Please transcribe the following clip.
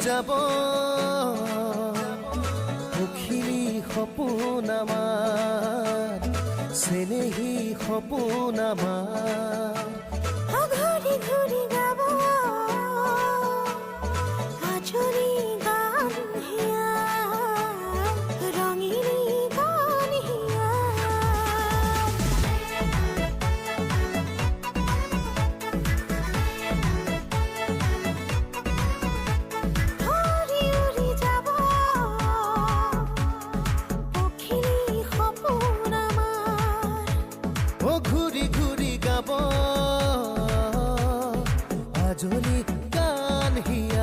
যাব পখিলী সপোন আমাৰ চেনেহী সপোন আমাৰ ঘূৰি ঘূৰি গাব আচৰি গান হিয়া ৰঙিনী গান হিয়া উৰি উৰি যাব পখিলী সপোন আমাৰ ও ঘূৰি ঘূৰি গাব আজলি গান হিয়া